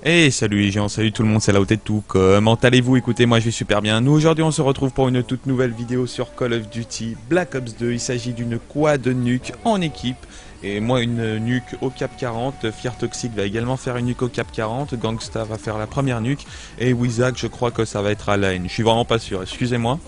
Hey, salut les gens, salut tout le monde, c'est Laoté de tout. Comment allez-vous? Écoutez, moi je vais super bien. Nous aujourd'hui on se retrouve pour une toute nouvelle vidéo sur Call of Duty Black Ops 2. Il s'agit d'une quad nuke en équipe. Et moi une nuke au cap 40. Fier Toxic va également faire une nuke au cap 40. Gangsta va faire la première nuke. Et Wizak, je crois que ça va être à la haine. Je suis vraiment pas sûr, excusez-moi.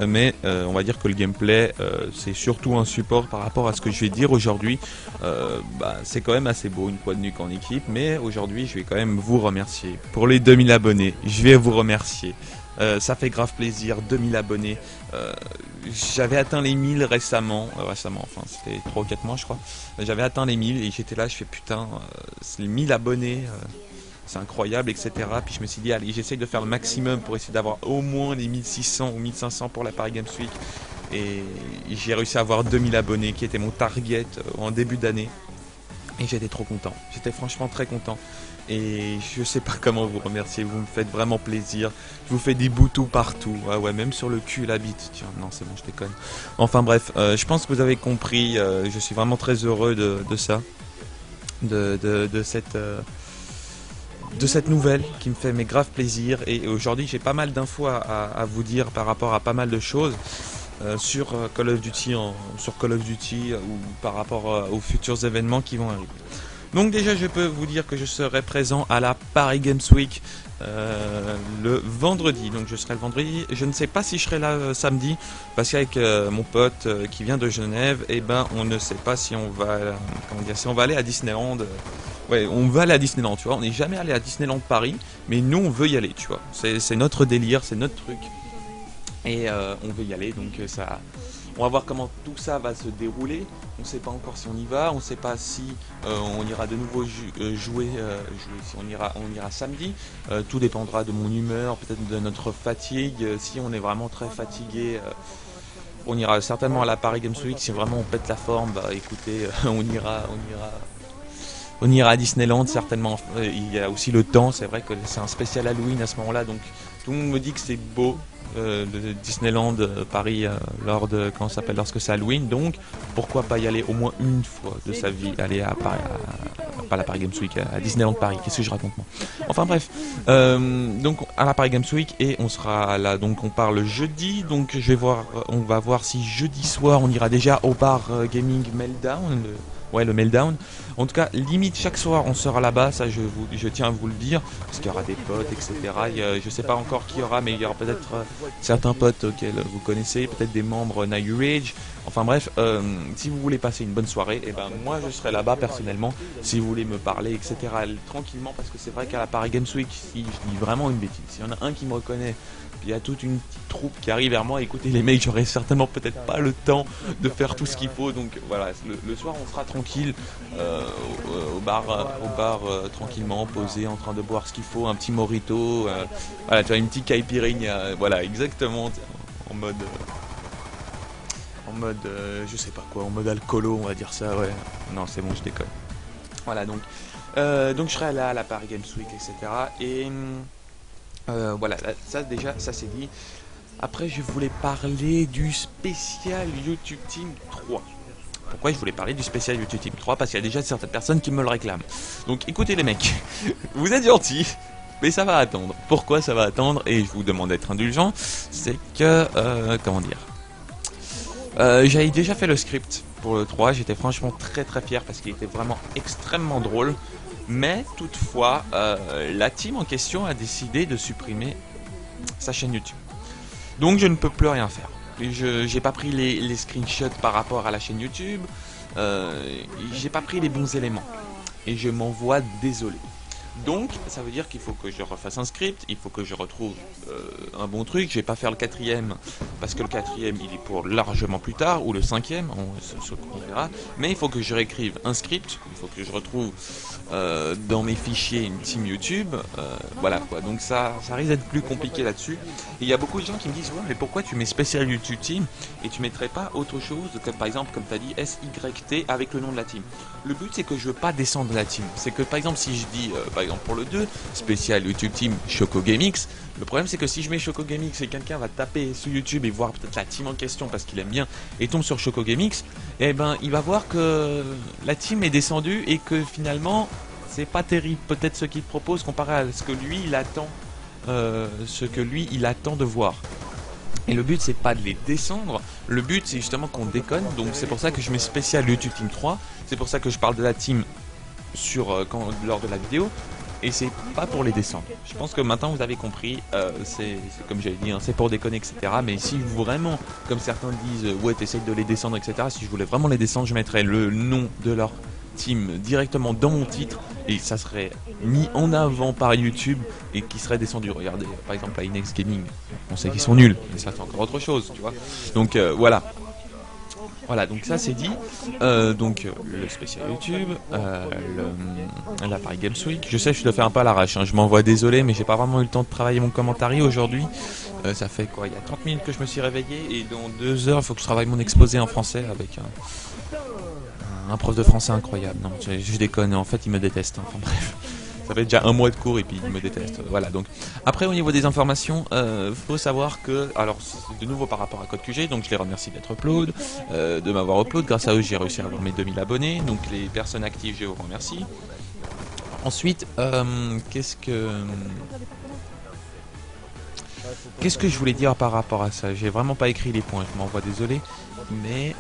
Mais on va dire que le gameplay c'est surtout un support par rapport à ce que je vais dire aujourd'hui. C'est quand même assez beau une quad nuke en équipe, mais aujourd'hui je vais quand même vous remercier pour les 2000 abonnés. Je vais vous remercier. Ça fait grave plaisir, 2000 abonnés. J'avais atteint les 1000 récemment, enfin c'était 3 ou 4 mois je crois. J'avais atteint les 1000 et j'étais là, je fais putain, c'est les 1000 abonnés. C'est incroyable, etc. Puis je me suis dit, allez, j'essaye de faire le maximum pour essayer d'avoir au moins les 1600 ou 1500 pour la Paris Games Week. Et j'ai réussi à avoir 2000 abonnés, qui était mon target en début d'année. Et j'étais trop content. J'étais franchement très content. Et je sais pas comment vous remercier. Vous me faites vraiment plaisir. Je vous fais des boutous partout. Ah ouais, même sur le cul, la bite. Tiens, non, c'est bon, je déconne. Enfin bref, je pense que vous avez compris. Je suis vraiment très heureux de ça. De cette nouvelle qui me fait mes graves plaisir. Et aujourd'hui j'ai pas mal d'infos à vous dire par rapport à pas mal de choses sur Call of Duty ou par rapport aux futurs événements qui vont arriver. Donc déjà je peux vous dire que je serai présent à la Paris Games Week le vendredi. Donc je serai le vendredi. Je ne sais pas si je serai là samedi parce qu'avec mon pote qui vient de Genève, et ben on ne sait pas si on va si on va aller à Disneyland. Ouais, on veut aller à Disneyland, tu vois. On n'est jamais allé à Disneyland Paris, mais nous on veut y aller, tu vois. C'est notre délire, c'est notre truc. Et on veut y aller, donc ça. On va voir comment tout ça va se dérouler. On ne sait pas encore si on y va, on ne sait pas si on ira de nouveau jouer, si on ira samedi. Tout dépendra de mon humeur, peut-être de notre fatigue. Si on est vraiment très fatigué, on ira certainement à la Paris Games Week. Si vraiment on pète la forme, bah écoutez, on ira à Disneyland certainement. Il y a aussi le temps, c'est vrai que c'est un spécial Halloween à ce moment-là, donc tout le monde me dit que c'est beau de Disneyland Paris lorsque c'est Halloween, donc pourquoi pas y aller au moins une fois de sa vie, aller à Paris, pas à la Paris Games Week, à Disneyland Paris, qu'est-ce que je raconte moi. Enfin bref, donc à la Paris Games Week, et on sera là, donc on part le jeudi, donc on va voir si jeudi soir on ira déjà au bar gaming Meltdown. Ouais, le Meltdown. En tout cas, limite chaque soir on sera là-bas, ça je tiens à vous le dire, parce qu'il y aura des potes, etc. Je sais pas encore qui y aura, mais il y aura peut-être certains potes auxquels vous connaissez, peut-être des membres Nayu Rage. Enfin bref, si vous voulez passer une bonne soirée, et ben moi je serai là-bas personnellement, si vous voulez me parler, etc. Tranquillement, parce que c'est vrai qu'à la Paris Games Week, si je dis vraiment une bêtise, s'il y en a un qui me reconnaît, puis il y a toute une petite troupe qui arrive vers moi, écoutez les mecs, j'aurai certainement peut-être pas le temps de faire tout ce qu'il faut, donc voilà, le soir on sera tranquille au bar, tranquillement posé en train de boire ce qu'il faut, un petit mojito, voilà, tu vois, une petite caipirinha, voilà, exactement, en mode je sais pas quoi, en mode alcoolo, on va dire ça, ouais. Non, c'est bon, je déconne. Voilà, donc je serai là à la Paris Games Week, etc. Et voilà, ça déjà, ça c'est dit. Après, je voulais parler du spécial YouTube Team 3. Pourquoi je voulais parler du spécial YouTube Team 3? Parce qu'il y a déjà certaines personnes qui me le réclament. Donc écoutez les mecs, vous êtes gentils, mais ça va attendre. Pourquoi ça va attendre? Et je vous demande d'être indulgent. C'est que, comment dire, j'avais déjà fait le script pour le 3. J'étais franchement très très fier parce qu'il était vraiment extrêmement drôle. Mais toutefois, la team en question a décidé de supprimer sa chaîne YouTube. Donc je ne peux plus rien faire. J'ai pas pris les screenshots par rapport à la chaîne YouTube. J'ai pas pris les bons éléments. Et je m'en vois désolé. Donc ça veut dire qu'il faut que je refasse un script, il faut que je retrouve un bon truc. Je vais pas faire le quatrième parce que le quatrième il est pour largement plus tard, ou le cinquième, on verra. Mais il faut que je réécrive un script, il faut que je retrouve dans mes fichiers une team YouTube, voilà quoi. Donc ça risque d'être plus compliqué là-dessus. Et il y a beaucoup de gens qui me disent ouais, mais pourquoi tu mets spécial YouTube Team et tu mettrais pas autre chose que par exemple comme tu as dit SYT avec le nom de la team. Le but c'est que je veux pas descendre la team. C'est que par exemple si je dis par exemple pour le 2 spécial YouTube Team Choco GameX, le problème c'est que si je mets Choco GameX et quelqu'un va taper sur YouTube et voir peut-être la team en question parce qu'il aime bien et tombe sur Choco GameX, et ben il va voir que la team est descendue et que finalement c'est pas terrible peut-être ce qu'il propose comparé à ce que lui il attend, de voir. Et le but c'est pas de les descendre, le but c'est justement qu'on déconne, donc c'est pour ça que je mets spécial YouTube Team 3, c'est pour ça que je parle de la team lors de la vidéo, et c'est pas pour les descendre. Je pense que maintenant vous avez compris, c'est comme j'avais dit, hein, c'est pour déconner, etc. Mais si vraiment, comme certains disent, ouais t'essayes de les descendre, etc. Si je voulais vraiment les descendre, je mettrais le nom de leur team directement dans mon titre et ça serait mis en avant par YouTube et qui serait descendu. Regardez par exemple la Inex Gaming, on sait qu'ils sont nuls, mais ça c'est encore autre chose, tu vois. Donc voilà, donc ça c'est dit. Le spécial YouTube, la Paris Games Week. Je sais, je le fais un peu à l'arrache, hein, je m'envoie désolé, mais j'ai pas vraiment eu le temps de travailler mon commentaire aujourd'hui. Ça fait quoi, il y a 30 minutes que je me suis réveillé et dans 2 heures il faut que je travaille mon exposé en français avec un prof de français incroyable. Non, je déconne, en fait il me déteste, hein. Enfin bref. Ça fait déjà 1 mois de cours et puis il me déteste. Voilà, donc après au niveau des informations, faut savoir que, alors c'est de nouveau par rapport à Code QG, donc je les remercie d'être upload, de m'avoir upload, grâce à eux j'ai réussi à avoir mes 2000 abonnés, donc les personnes actives je vous remercie. Ensuite, qu'est-ce que je voulais dire par rapport à ça? J'ai vraiment pas écrit les points, je m'envoie désolé, mais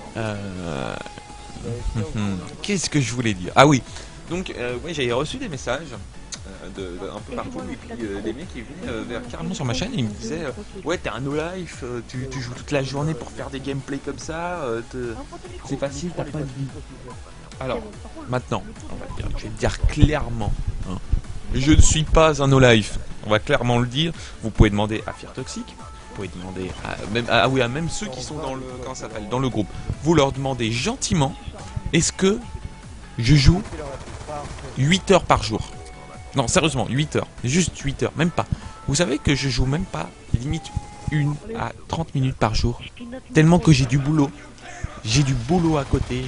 qu'est-ce que je voulais dire? Ah oui, donc ouais, j'avais reçu des messages un peu partout et puis les mecs ils venaient carrément sur ma chaîne et ils me disaient ouais t'es un no life, tu joues toute la journée pour faire des gameplays comme ça, c'est facile, t'as pas de vie. Alors maintenant je vais te dire clairement, hein, je ne suis pas un no life, on va clairement le dire. Vous pouvez demander à Fear Toxic, vous pouvez demander à même ceux qui sont dans le groupe, vous leur demandez gentiment, est-ce que je joue 8 heures par jour? Non, sérieusement, 8 heures. Juste 8 heures, même pas. Vous savez que je joue même pas, limite 1 à 30 minutes par jour. Tellement que j'ai du boulot. J'ai du boulot à côté.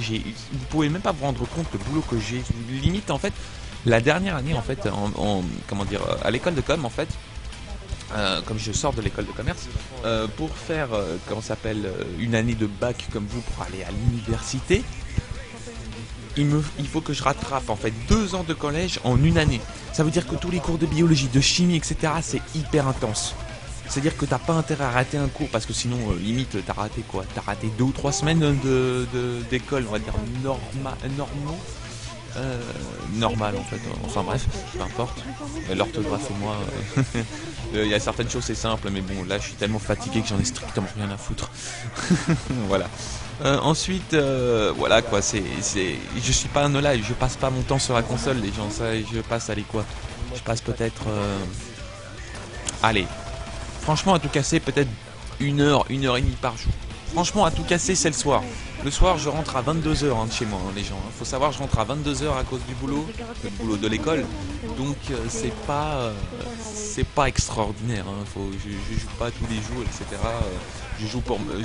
Vous pouvez même pas vous rendre compte le boulot que j'ai. Limite, en fait, la dernière année, en fait, comment dire, à l'école de com, en fait, comme je sors de l'école de commerce, pour faire, comment ça s'appelle, une année de bac comme vous pour aller à l'université, il faut que je rattrape en fait 2 ans de collège en 1 année. Ça veut dire que tous les cours de biologie, de chimie, etc. c'est hyper intense. C'est-à-dire que t'as pas intérêt à rater un cours parce que sinon, limite, t'as raté quoi? T'as raté 2 ou 3 semaines d'école, on va dire normaux. Normal en fait, enfin bref, peu importe. L'orthographe et moi, il y a certaines choses c'est simple, mais bon là je suis tellement fatigué que j'en ai strictement rien à foutre. Voilà. Ensuite, voilà quoi, je suis pas un no-live, je passe pas mon temps sur la console, les gens, ça, je passe, allez quoi, je passe peut-être, allez, franchement à tout casser, peut-être 1 heure, 1 heure et demie par jour. Franchement à tout casser c'est le soir. Le soir je rentre à 22 h de chez moi, hein, les gens. Faut savoir je rentre à 22 h à cause du boulot de l'école. Donc c'est pas extraordinaire. Hein. Je joue pas tous les jours, etc.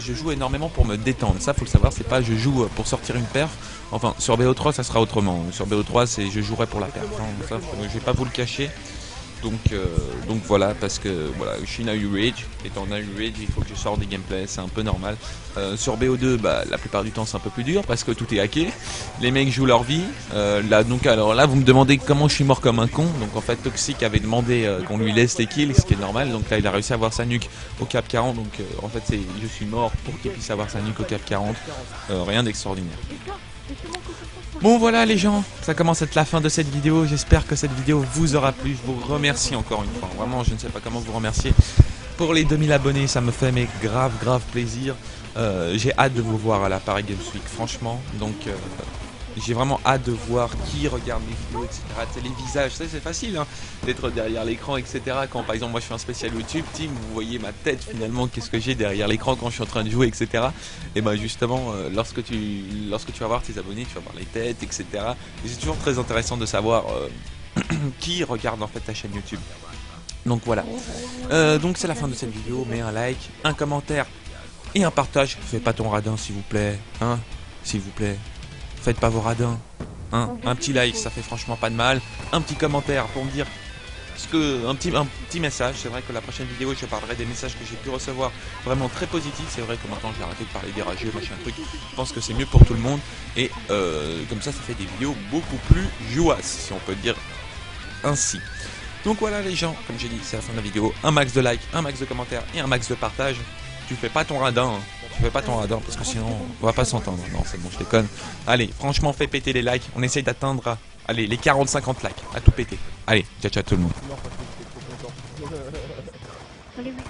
Je joue énormément pour me détendre. Ça faut le savoir, c'est pas je joue pour sortir une perf. Enfin sur BO3 ça sera autrement. Sur BO3 c'est je jouerai pour la perf. Hein. Ça, je vais pas vous le cacher. Donc voilà, parce que voilà, je suis Nahu Rage, étant Nahu Rage, il faut que je sorte des gameplays, c'est un peu normal. Sur BO2, bah, la plupart du temps c'est un peu plus dur parce que tout est hacké, les mecs jouent leur vie. Alors là, vous me demandez comment je suis mort comme un con. Donc en fait, Toxic avait demandé qu'on lui laisse les kills, ce qui est normal. Donc là, il a réussi à avoir sa nuque au cap 40. Donc en fait, je suis mort pour qu'il puisse avoir sa nuque au cap 40. Rien d'extraordinaire. Bon voilà les gens, ça commence à être la fin de cette vidéo, j'espère que cette vidéo vous aura plu, je vous remercie encore une fois, vraiment je ne sais pas comment vous remercier pour les 2000 abonnés, ça me fait mais grave plaisir, j'ai hâte de vous voir à la Paris Games Week franchement, donc j'ai vraiment hâte de voir qui regarde mes vidéos, etc. C'est les visages, c'est facile hein, d'être derrière l'écran, etc. Quand par exemple moi je fais un spécial YouTube, team, vous voyez ma tête finalement, qu'est-ce que j'ai derrière l'écran quand je suis en train de jouer, etc. Et ben justement, lorsque tu vas voir tes abonnés, tu vas voir les têtes, etc. Et c'est toujours très intéressant de savoir qui regarde en fait ta chaîne YouTube. Donc voilà. Donc c'est la fin de cette vidéo, mets un like, un commentaire et un partage. Fais pas ton radin s'il vous plaît, hein, s'il vous plaît. Faites pas vos radins, hein. Un petit like, ça fait franchement pas de mal. Un petit commentaire pour me dire Parce que un petit message, c'est vrai que la prochaine vidéo je parlerai des messages que j'ai pu recevoir vraiment très positifs. C'est vrai que maintenant j'ai arrêté de parler des rageux, machin truc. Je pense que c'est mieux pour tout le monde. Et comme ça fait des vidéos beaucoup plus jouasses, si on peut dire ainsi. Donc voilà les gens, comme j'ai dit, c'est la fin de la vidéo. Un max de likes, un max de commentaires et un max de partage. Tu fais pas ton radin, hein. Tu fais pas ton radin parce que sinon on va pas s'entendre. Non, c'est bon, je déconne. Allez, franchement, fais péter les likes. On essaye d'atteindre, allez, les 40-50 likes. À tout péter. Allez, ciao ciao tout le monde. Non, parce que j'étais trop content. Allez, oui.